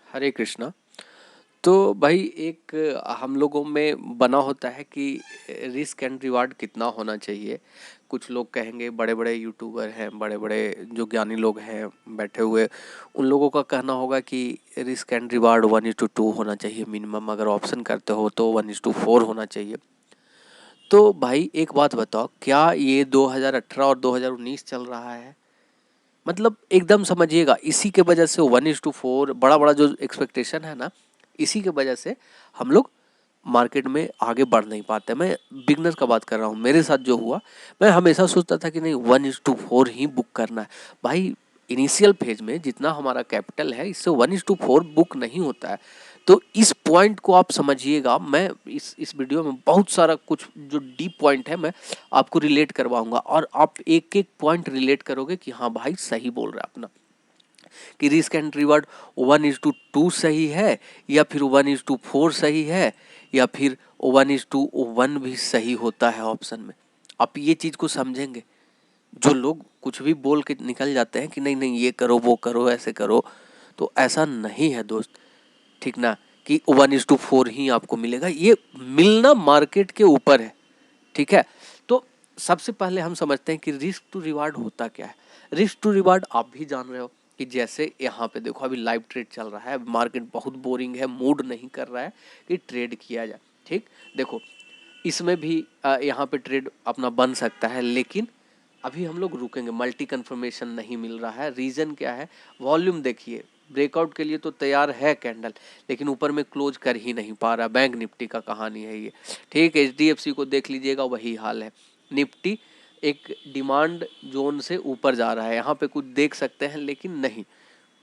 हरे कृष्णा। तो भाई एक हम लोगों में बना होता है कि रिस्क एंड रिवार्ड कितना होना चाहिए। कुछ लोग कहेंगे, बड़े बड़े यूट्यूबर हैं, बड़े बड़े जो ज्ञानी लोग हैं बैठे हुए, उन लोगों का कहना होगा कि रिस्क एंड रिवार्ड 1:2 होना चाहिए मिनिमम। अगर ऑप्शन करते हो तो 1:4 होना चाहिए। तो भाई एक बात बताओ, क्या ये 2018 और 2019 चल रहा है? मतलब एकदम समझिएगा, इसी के वजह से 1:4 बड़ा बड़ा जो एक्सपेक्टेशन है ना, इसी के वजह से हम लोग मार्केट में आगे बढ़ नहीं पाते। मैं बिगनर का बात कर रहा हूँ, मेरे साथ जो हुआ, मैं हमेशा सोचता था कि नहीं 1:4 ही बुक करना है। भाई इनिशियल फेज में जितना हमारा कैपिटल है, इससे 1:4 बुक नहीं होता है। तो इस पॉइंट को आप समझिएगा। मैं इस वीडियो में बहुत सारा कुछ जो डीप पॉइंट है मैं आपको रिलेट करवाऊंगा, और आप एक एक पॉइंट रिलेट करोगे कि हाँ भाई सही बोल रहा है अपना, कि रिस्क एंड रिवार्ड 1:2 सही है, या फिर 1:4 सही है, या फिर 1:1 भी सही होता है ऑप्शन में। आप ये चीज को समझेंगे। जो लोग कुछ भी बोल के निकल जाते हैं कि नहीं नहीं ये करो वो करो ऐसे करो, तो ऐसा नहीं है दोस्त। ठीक ना, कि 1:4 ही आपको मिलेगा, ये मिलना मार्केट के ऊपर है। ठीक है। तो सबसे पहले हम समझते हैं कि रिस्क टू रिवार्ड होता क्या है। रिस्क टू रिवार्ड आप भी जान रहे हो कि जैसे यहाँ पे देखो, अभी लाइव ट्रेड चल रहा है, मार्केट बहुत बोरिंग है, मूड नहीं कर रहा है कि ट्रेड किया जाए। ठीक, देखो इसमें भी यहाँ पे ट्रेड अपना बन सकता है, लेकिन अभी हम लोग रुकेंगे। मल्टी कन्फर्मेशन नहीं मिल रहा है। रीज़न क्या है? वॉल्यूम देखिए, ब्रेकआउट के लिए तो तैयार है कैंडल, लेकिन ऊपर में क्लोज कर ही नहीं पा रहा। बैंक निफ्टी का कहानी है ये। ठीक, HDFC को देख लीजिएगा, वही हाल है। निफ्टी एक डिमांड जोन से ऊपर जा रहा है, यहाँ पे कुछ देख सकते हैं, लेकिन नहीं,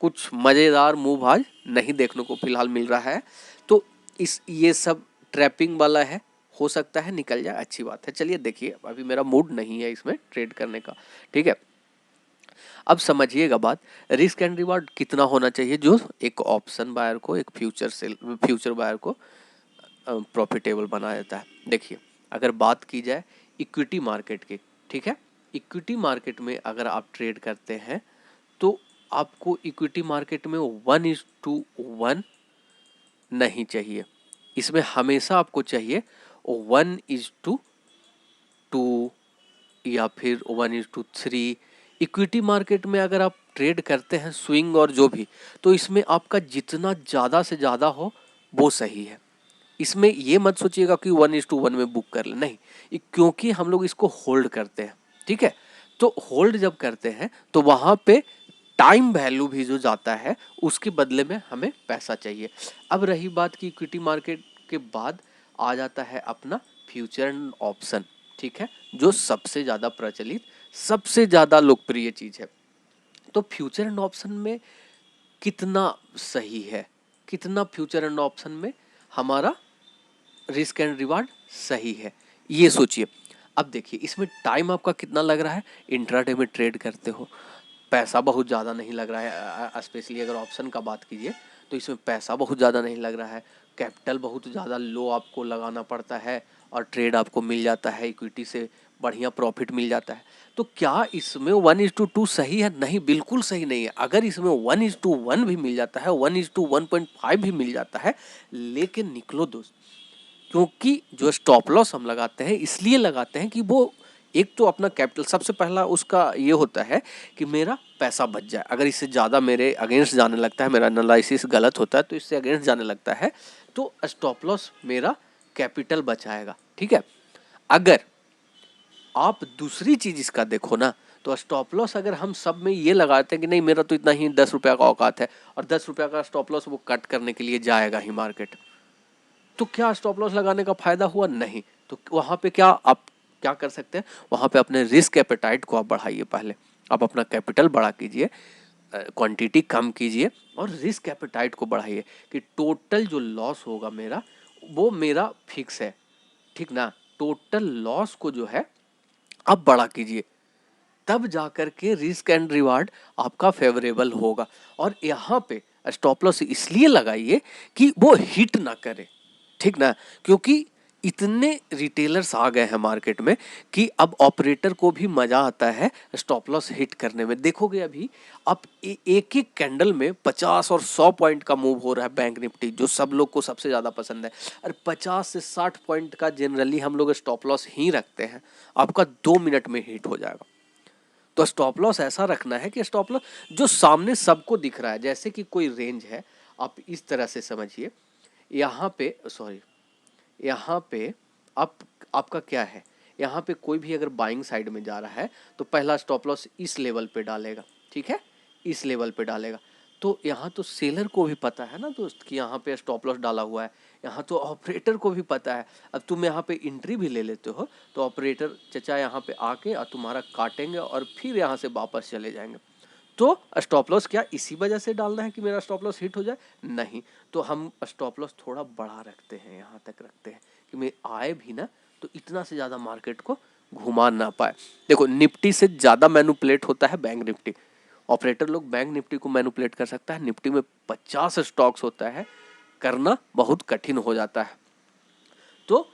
कुछ मज़ेदार मूव आज नहीं देखने को फिलहाल मिल रहा है। तो इस ये सब ट्रैपिंग वाला है, हो सकता है निकल जाए, अच्छी बात है। चलिए देखिए, अभी मेरा मूड नहीं है इसमें ट्रेड करने का। ठीक है, अब समझिएगा बात, रिस्क एंड रिवार्ड कितना होना चाहिए जो एक ऑप्शन बायर को, एक फ्यूचर बायर को प्रॉफिटेबल बना देता है। देखिए, अगर बात की जाए इक्विटी मार्केट की, ठीक है, इक्विटी मार्केट में अगर आप ट्रेड करते हैं तो आपको इक्विटी मार्केट में 1:1 नहीं चाहिए। इसमें हमेशा आपको चाहिए 1:2 या फिर 1:3। इक्विटी मार्केट में अगर आप ट्रेड करते हैं स्विंग और जो भी, तो इसमें आपका जितना ज़्यादा से ज़्यादा हो वो सही है। इसमें ये मत सोचिएगा कि 1:1 में बुक कर ले, नहीं, क्योंकि हम लोग इसको होल्ड करते हैं। ठीक है, तो होल्ड जब करते हैं तो वहाँ पे टाइम वैल्यू भी जो जाता है, उसके बदले में हमें पैसा चाहिए। अब रही बात की इक्विटी मार्केट के बाद आ जाता है अपना फ्यूचर एंड ऑप्शन। ठीक है, जो सबसे ज़्यादा प्रचलित, सबसे ज़्यादा लोकप्रिय चीज़ है। तो फ्यूचर एंड ऑप्शन में कितना सही है, कितना फ्यूचर एंड ऑप्शन में हमारा रिस्क एंड रिवार्ड सही है, ये सोचिए। अब देखिए, इसमें टाइम आपका कितना लग रहा है। इंट्राडे में ट्रेड करते हो, पैसा बहुत ज़्यादा नहीं लग रहा है। स्पेशली अगर ऑप्शन का बात कीजिए तो इसमें पैसा बहुत ज़्यादा नहीं लग रहा है। कैपिटल बहुत ज़्यादा लो आपको लगाना पड़ता है, और ट्रेड आपको मिल जाता है, इक्विटी से बढ़िया प्रॉफिट मिल जाता है। तो क्या इसमें 1:2 सही है? नहीं, बिल्कुल सही नहीं है। अगर इसमें 1:1 भी मिल जाता है, 1:1.5 भी मिल जाता है, लेकिन निकलो दोस्त। क्योंकि जो स्टॉप लॉस हम लगाते हैं, इसलिए लगाते हैं कि वो एक तो अपना कैपिटल, सबसे पहला उसका ये होता है कि मेरा पैसा बच जाए। अगर इससे ज़्यादा मेरे अगेंस्ट जाने लगता है, मेरा एनालिसिस गलत होता है तो इससे अगेंस्ट जाने लगता है, तो स्टॉप लॉस मेरा कैपिटल बचाएगा। ठीक है, अगर आप दूसरी चीज इसका देखो ना, तो स्टॉप लॉस अगर हम सब में ये लगाते हैं कि नहीं मेरा तो इतना ही 10 रुपया का औकात है, और 10 रुपया का स्टॉप लॉस वो कट करने के लिए जाएगा ही मार्केट, तो क्या स्टॉप लॉस लगाने का फायदा हुआ? नहीं। तो वहां पे क्या आप क्या कर सकते हैं? वहां पे अपने रिस्क एपेटाइट को आप बढ़ाइए। पहले आप अपना कैपिटल बड़ा कीजिए, क्वांटिटी कम कीजिए, और रिस्क एपेटाइट को बढ़ाइए कि टोटल जो लॉस होगा मेरा, वो मेरा फिक्स है। ठीक ना, टोटल लॉस को जो है आप बड़ा कीजिए, तब जाकर के रिस्क एंड रिवार्ड आपका फेवरेबल होगा। और यहाँ पे स्टॉप लॉस इसलिए लगाइए कि वो हिट ना करे। ठीक ना, क्योंकि इतने रिटेलर्स आ गए हैं मार्केट में कि अब ऑपरेटर को भी मजा आता है स्टॉप लॉस हिट करने में। देखोगे अभी आप एक एक कैंडल में 50 और 100 पॉइंट का मूव हो रहा है बैंक निफ्टी, जो सब लोग को सबसे ज्यादा पसंद है। और 50 से 60 पॉइंट का जनरली हम लोग स्टॉप लॉस ही रखते हैं, आपका 2 मिनट में हिट हो जाएगा। तो स्टॉप लॉस ऐसा रखना है कि स्टॉप लॉस जो सामने सबको दिख रहा है, जैसे कि कोई रेंज है, आप इस तरह से समझिए, यहाँ पे सॉरी, यहाँ पे आप आपका क्या है, यहाँ पे कोई भी अगर बाइंग साइड में जा रहा है तो पहला स्टॉप लॉस इस लेवल पे डालेगा, ठीक है, इस लेवल पे डालेगा। तो यहाँ तो सेलर को भी पता है ना दोस्त कि यहाँ पे स्टॉप लॉस डाला हुआ है, यहाँ तो ऑपरेटर को भी पता है। अब तुम यहाँ पे एंट्री भी ले लेते हो तो ऑपरेटर चचा यहाँ पे आके और तुम्हारा काटेंगे और फिर यहाँ से वापस चले जाएंगे। तो स्टॉप लॉस क्या इसी वजह से डालना है कि मेरा स्टॉप लॉस हिट हो जाए? नहीं, तो हम स्टॉप लॉस थोड़ा बढ़ा रखते हैं, यहाँ तक रखते हैं कि मैं आए भी ना तो इतना से ज़्यादा मार्केट को घुमा ना पाए। देखो निफ्टी से ज़्यादा मैनिपुलेट होता है बैंक निफ्टी, ऑपरेटर लोग बैंक निफ्टी को मैनिपुलेट कर सकता है, निफ्टी में 50 स्टॉक्स होता है, करना बहुत कठिन हो जाता है। तो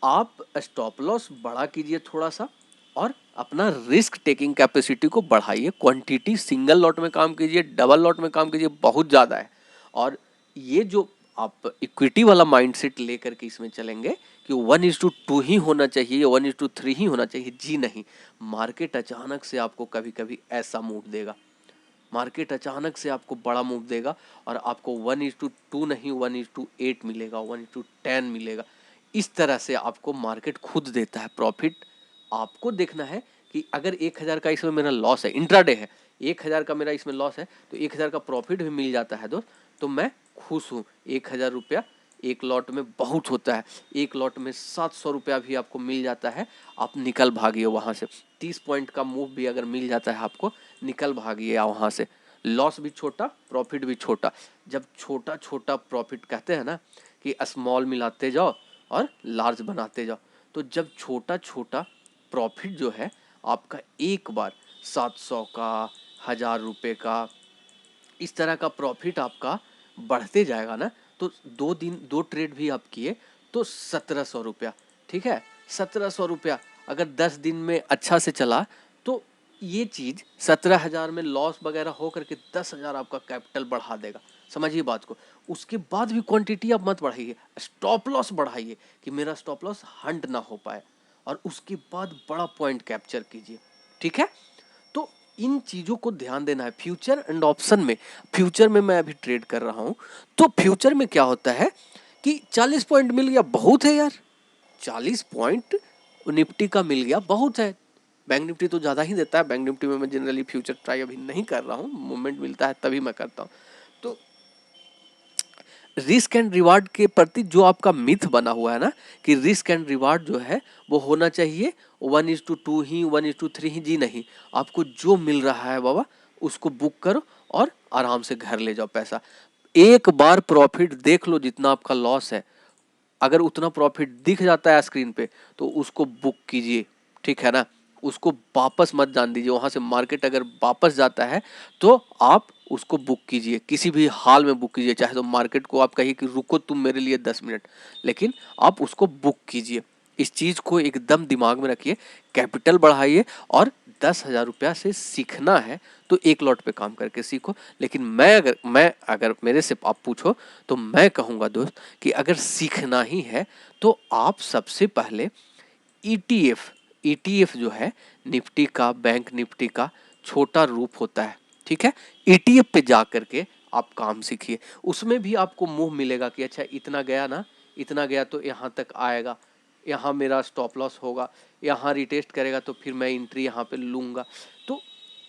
आप स्टॉप लॉस बढ़ा कीजिए थोड़ा सा और अपना रिस्क टेकिंग कैपेसिटी को बढ़ाइए, क्वांटिटी सिंगल लॉट में काम कीजिए, डबल लॉट में काम कीजिए, बहुत ज़्यादा है। और ये जो आप इक्विटी वाला माइंडसेट लेकर के इसमें चलेंगे कि 1:2 ही होना चाहिए, 1:3 ही होना चाहिए, जी नहीं, मार्केट अचानक से आपको कभी कभी ऐसा मूव देगा, मार्केट अचानक से आपको बड़ा मूव देगा और आपको 1:2 नहीं 1:8 मिलेगा, 1:10 मिलेगा। इस तरह से आपको मार्केट खुद देता है प्रॉफिट। आपको देखना है कि अगर 1,000 का इसमें मेरा लॉस है, इंट्राडे है, 1,000 का मेरा इसमें लॉस है, तो 1,000 का प्रॉफिट भी मिल जाता है दोस्त, तो मैं खुश हूँ। 1,000 रुपया एक लॉट में बहुत होता है, एक लॉट में 700 रुपया भी आपको मिल जाता है, आप निकल भागिए वहाँ से। 30 पॉइंट का मूव भी अगर मिल जाता है आपको, निकल भागिए वहाँ से। लॉस भी छोटा, प्रॉफिट भी छोटा। जब छोटा छोटा प्रॉफिट कहते हैं ना कि स्मॉल मिलाते जाओ और लार्ज बनाते जाओ, तो जब छोटा छोटा प्रॉफिट जो है आपका एक बार 700 का, 1,000 रुपये का, इस तरह का प्रॉफिट आपका बढ़ते जाएगा ना, तो 2 दिन 2 ट्रेड भी आप किए तो 1,700 रुपया, ठीक है, 1,700 रुपया अगर 10 दिन में अच्छा से चला तो ये चीज़ 17,000 में लॉस वगैरह हो करके 10,000 आपका कैपिटल बढ़ा देगा। समझिए बात को। उसके बाद भी क्वांटिटी आप मत बढ़ाइए, स्टॉप लॉस बढ़ाइए कि मेरा स्टॉप लॉस हंट ना हो पाए, और उसके बाद बड़ा पॉइंट कैप्चर कीजिए, ठीक है। तो इन चीज़ों को ध्यान देना है। फ्यूचर एंड ऑप्शन में, फ्यूचर में मैं अभी ट्रेड कर रहा हूँ, तो फ्यूचर में क्या होता है कि 40 पॉइंट मिल गया, बहुत है यार, 40 पॉइंट निफ्टी का मिल गया, बहुत है। बैंक निफ्टी तो ज़्यादा ही देता है, बैंक निफ्टी में मैं जनरली फ्यूचर ट्राई अभी नहीं कर रहा हूँ, मूवमेंट मिलता है तभी मैं करता हूँ। तो रिस्क एंड रिवार्ड के प्रति जो आपका मिथ बना हुआ है ना कि रिस्क एंड रिवार्ड जो है वो होना चाहिए 1:2 ही, 1:3 ही, जी नहीं, आपको जो मिल रहा है बाबा उसको बुक करो और आराम से घर ले जाओ पैसा। एक बार प्रॉफिट देख लो, जितना आपका लॉस है, अगर उतना प्रॉफिट दिख जाता है स्क्रीन पे तो उसको बुक कीजिए, ठीक है ना, उसको वापस मत जान दीजिए। वहां से मार्केट अगर वापस जाता है तो आप उसको बुक कीजिए, किसी भी हाल में बुक कीजिए, चाहे तो मार्केट को आप कहिए कि रुको तुम मेरे लिए 10 मिनट, लेकिन आप उसको बुक कीजिए। इस चीज को एकदम दिमाग में रखिए, कैपिटल बढ़ाइए, और 10,000 रुपया से सीखना है तो एक लॉट पे काम करके सीखो। लेकिन मैं अगर मेरे से आप पूछो तो मैं कहूँगा दोस्त कि अगर सीखना ही है तो आप सबसे पहले ईटीएफ, ईटीएफ जो है निफ्टी का, बैंक निफ्टी का छोटा रूप होता है, ठीक है, ईटीएफ पे जा करके आप काम सीखिए। उसमें भी आपको मुंह मिलेगा कि अच्छा इतना गया ना, इतना गया तो यहाँ तक आएगा, यहाँ मेरा स्टॉप लॉस होगा, यहाँ रिटेस्ट करेगा तो फिर मैं एंट्री यहाँ पे लूँगा। तो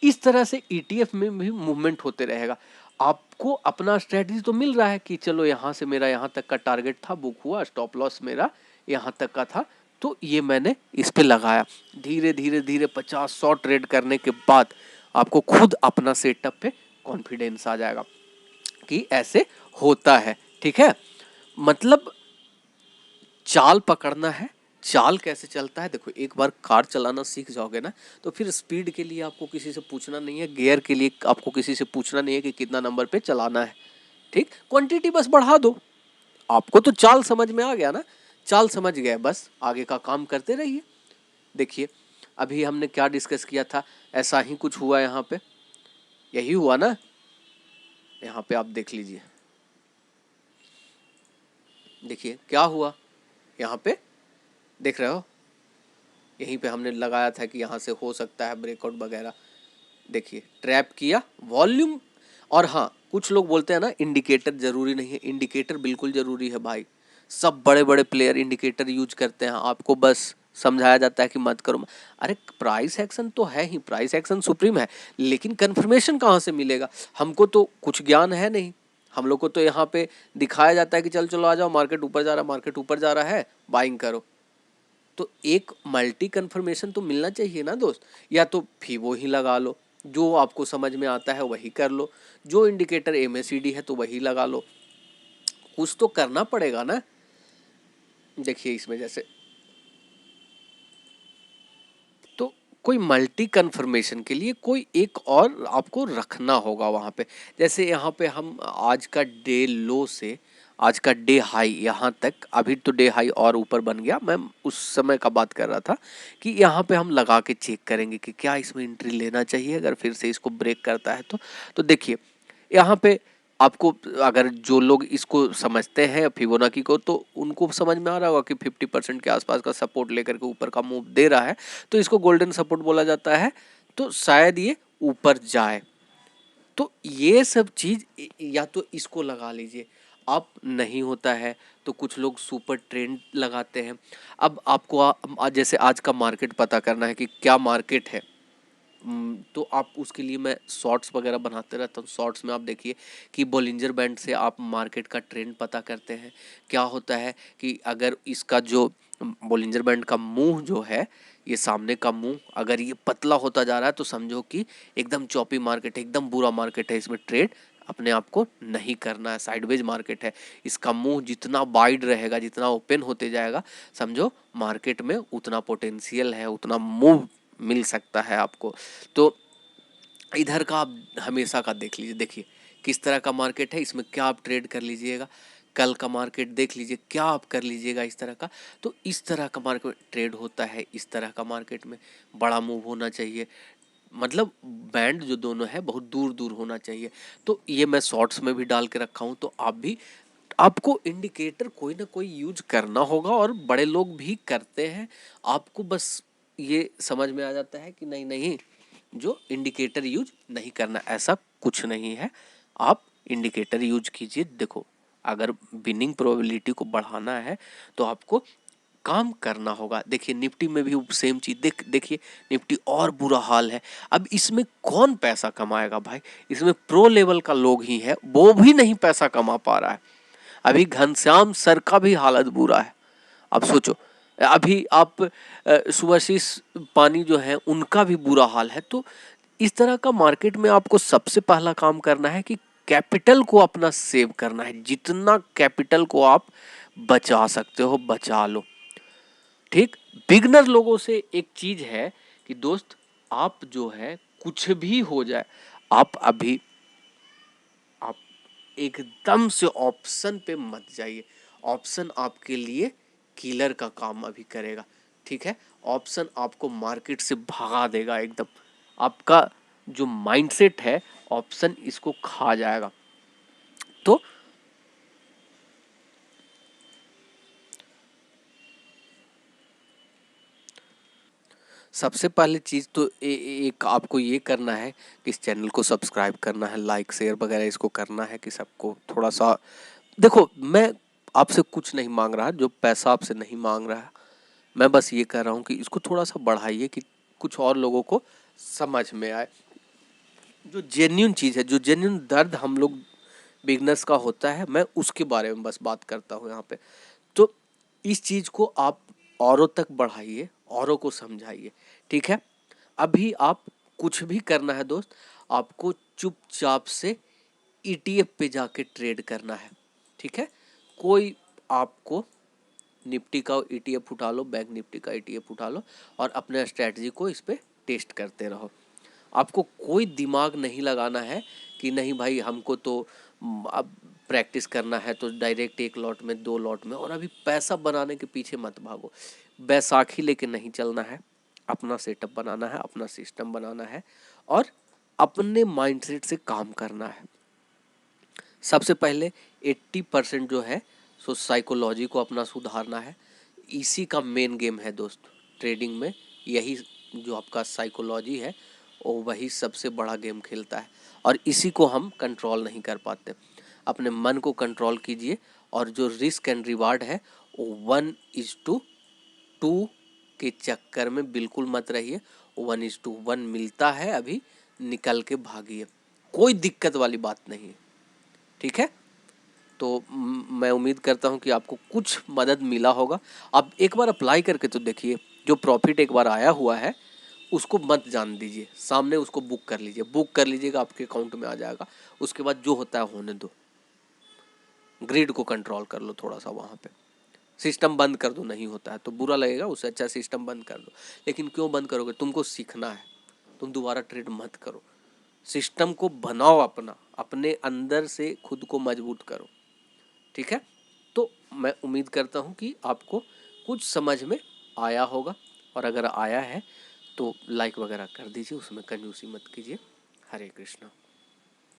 इस तरह से ईटीएफ में भी मूवमेंट होते रहेगा। आपको अपना स्ट्रेटजी तो मिल रहा है कि चलो यहाँ से मेरा यहाँ तक का टारगेट था, बुक हुआ, स्टॉप लॉस मेरा यहाँ तक का था, तो ये मैंने इस पे लगाया। धीरे धीरे धीरे 50-100 ट्रेड करने के बाद आपको खुद अपना सेटअप पे कॉन्फिडेंस आ जाएगा कि ऐसे होता है, ठीक है। मतलब चाल पकड़ना है, चाल कैसे चलता है, देखो एक बार कार चलाना सीख जाओगे ना तो फिर स्पीड के लिए आपको किसी से पूछना नहीं है, गियर के लिए आपको किसी से पूछना नहीं है कि कितना नंबर पे चलाना है, ठीक, क्वांटिटी बस बढ़ा दो, आपको तो चाल समझ में आ गया ना। चाल समझ गए, बस आगे का काम करते रहिए। देखिए अभी हमने क्या डिस्कस किया था, ऐसा ही कुछ हुआ यहाँ पे, यही हुआ ना। यहाँ पे आप देख लीजिए, देखिए क्या हुआ यहाँ पे, देख रहे हो, यहीं पे हमने लगाया था कि यहाँ से हो सकता है ब्रेकआउट वगैरह। देखिए ट्रैप किया वॉल्यूम। और हाँ, कुछ लोग बोलते हैं ना इंडिकेटर जरूरी नहीं है, इंडिकेटर बिल्कुल जरूरी है भाई। सब बड़े बड़े प्लेयर इंडिकेटर यूज करते हैं, आपको बस समझाया जाता है कि मत करो। अरे प्राइस एक्शन तो है ही, प्राइस एक्शन सुप्रीम है, लेकिन कंफर्मेशन कहाँ से मिलेगा? हमको तो कुछ ज्ञान है नहीं। हम लोग को तो यहाँ पे दिखाया जाता है कि चल चलो आ जाओ, मार्केट ऊपर जा रहा है, मार्केट ऊपर जा रहा है, बाइंग करो। तो एक मल्टी कंफर्मेशन तो मिलना चाहिए ना दोस्त। या तो फीवो ही लगा लो, जो आपको समझ में आता है वही कर लो, जो इंडिकेटर एमएसीडी है तो वही लगा लो, कुछ तो करना पड़ेगा ना। देखिए इसमें जैसे तो कोई मल्टी कन्फर्मेशन के लिए कोई एक और आपको रखना होगा वहाँ पे। जैसे यहाँ पे हम आज का डे लो से आज का डे हाई यहाँ तक, अभी तो डे हाई और ऊपर बन गया, मैं उस समय का बात कर रहा था कि यहाँ पे हम लगा के चेक करेंगे कि क्या इसमें एंट्री लेना चाहिए अगर फिर से इसको ब्रेक करता है तो देखिए यहाँ पे आपको, अगर जो लोग इसको समझते हैं फिबोनाची को, तो उनको समझ में आ रहा होगा कि 50% के आसपास का सपोर्ट लेकर के ऊपर का मूव दे रहा है, तो इसको गोल्डन सपोर्ट बोला जाता है, तो शायद ये ऊपर जाए। तो ये सब चीज या तो इसको लगा लीजिए आप, नहीं होता है तो कुछ लोग सुपर ट्रेंड लगाते हैं। अब आपको जैसे आज का मार्केट पता करना है कि क्या मार्केट है, तो आप उसके लिए मैं शॉर्ट्स वगैरह बनाते रहता हूँ। शॉर्ट्स में आप देखिए कि बॉलिंजर बैंड से आप मार्केट का ट्रेंड पता करते हैं। क्या होता है कि अगर इसका जो बॉलिंजर बैंड का मुंह जो है, ये सामने का मुंह अगर ये पतला होता जा रहा है तो समझो कि एकदम चॉपी मार्केट है, एकदम बुरा मार्केट है, इसमें ट्रेड अपने आप को नहीं करना है, साइडवेज मार्केट है। इसका मुंह जितना वाइड रहेगा, जितना ओपन होते जाएगा, समझो मार्केट में उतना पोटेंशियल है, उतना मूव मिल सकता है आपको। तो इधर का आप हमेशा का देख लीजिए, देखिए किस तरह का मार्केट है, इसमें क्या आप ट्रेड कर लीजिएगा। कल का मार्केट देख लीजिए, क्या आप कर लीजिएगा इस तरह का। तो इस तरह का मार्केट ट्रेड होता है, इस तरह का मार्केट में बड़ा मूव होना चाहिए, मतलब बैंड जो दोनों है बहुत दूर दूर होना चाहिए। तो ये मैं शॉर्ट्स में भी डाल के रखा हूँ, तो आप भी, आपको इंडिकेटर कोई ना कोई यूज करना होगा, और बड़े लोग भी करते हैं। आपको बस ये समझ में आ जाता है कि नहीं नहीं, जो इंडिकेटर यूज नहीं करना, ऐसा कुछ नहीं है। आप इंडिकेटर यूज कीजिए। देखो अगर विनिंग प्रोबेबिलिटी को बढ़ाना है तो आपको काम करना होगा। देखिए निफ्टी में भी सेम चीज, देखिए निफ्टी और बुरा हाल है। अब इसमें कौन पैसा कमाएगा भाई? इसमें प्रो लेवल का लोग ही है, वो भी नहीं पैसा कमा पा रहा है। अभी घनश्याम सर का भी हालत बुरा है। अब सोचो, अभी आप सुभाशीष पानी जो है उनका भी बुरा हाल है। तो इस तरह का मार्केट में आपको सबसे पहला काम करना है कि कैपिटल को अपना सेव करना है। जितना कैपिटल को आप बचा सकते हो बचा लो, ठीक। बिगनर लोगों से एक चीज है कि दोस्त, आप जो है कुछ भी हो जाए, आप अभी आप एकदम से ऑप्शन पे मत जाइए। ऑप्शन आपके लिए किलर का काम अभी करेगा, ठीक है। ऑप्शन आपको मार्केट से भगा देगा एकदम। आपका जो माइंडसेट है, ऑप्शन इसको खा जाएगा। तो सबसे पहले चीज़ तो एक आपको ये करना है कि इस चैनल को सब्सक्राइब करना है, लाइक शेयर वगैरह इसको करना है कि सबको थोड़ा सा, देखो मैं आपसे कुछ नहीं मांग रहा, जो पैसा आपसे नहीं मांग रहा, मैं बस ये कह रहा हूँ कि इसको थोड़ा सा बढ़ाइए कि कुछ और लोगों को समझ में आए। जो जेन्यून चीज़ है, जो जेन्यून दर्द हम लोग बिगनर्स का होता है, मैं उसके बारे में बस बात करता हूँ यहाँ पे। तो इस चीज़ को आप औरों तक बढ़ाइए, औरों को समझाइए, ठीक है। अभी आप कुछ भी करना है दोस्त, आपको चुपचाप से ईटीएफ पे जाके ट्रेड करना है, ठीक है। कोई आपको निफ्टी का ईटीएफ उठा लो, बैंक निफ्टी का ईटीएफ उठा लो, और अपने स्ट्रैटेजी को इस पे टेस्ट करते रहो। आपको कोई दिमाग नहीं लगाना है कि नहीं भाई हमको तो अब प्रैक्टिस करना है तो डायरेक्ट 1 लॉट में 2 लॉट में, और अभी पैसा बनाने के पीछे मत भागो। बैसाखी लेके नहीं चलना है, अपना सेटअप बनाना है, अपना सिस्टम बनाना है और अपने माइंडसेट से काम करना है। सबसे पहले 80% जो है सो साइकोलॉजी को अपना सुधारना है। इसी का मेन गेम है दोस्त ट्रेडिंग में। यही जो आपका साइकोलॉजी है वो वही सबसे बड़ा गेम खेलता है, और इसी को हम कंट्रोल नहीं कर पाते। अपने मन को कंट्रोल कीजिए, और जो रिस्क एंड रिवार्ड है वो 1:2 के चक्कर में बिल्कुल मत रहिए। 1:1 मिलता है, अभी निकल के भागिए, कोई दिक्कत वाली बात नहीं है। ठीक है, तो मैं उम्मीद करता हूँ कि आपको कुछ मदद मिला होगा। आप एक बार अप्लाई करके तो देखिए, जो प्रॉफिट एक बार आया हुआ है उसको मत जान दीजिए, सामने उसको बुक कर लीजिए। बुक कर लीजिएगा, आपके अकाउंट में आ जाएगा। उसके बाद जो होता है होने दो, ग्रिड को कंट्रोल कर लो थोड़ा सा, वहाँ पे सिस्टम बंद कर दो। नहीं होता है तो बुरा लगेगा, उससे अच्छा सिस्टम बंद कर दो। लेकिन क्यों बंद करोगे, तुमको सीखना है, तुम दोबारा ट्रेड मत करो। सिस्टम को बनाओ, अपना अपने अंदर से खुद को मजबूत करो। ठीक है, तो मैं उम्मीद करता हूँ कि आपको कुछ समझ में आया होगा, और अगर आया है तो लाइक वगैरह कर दीजिए, उसमें कंजूसी मत कीजिए। हरे कृष्णा।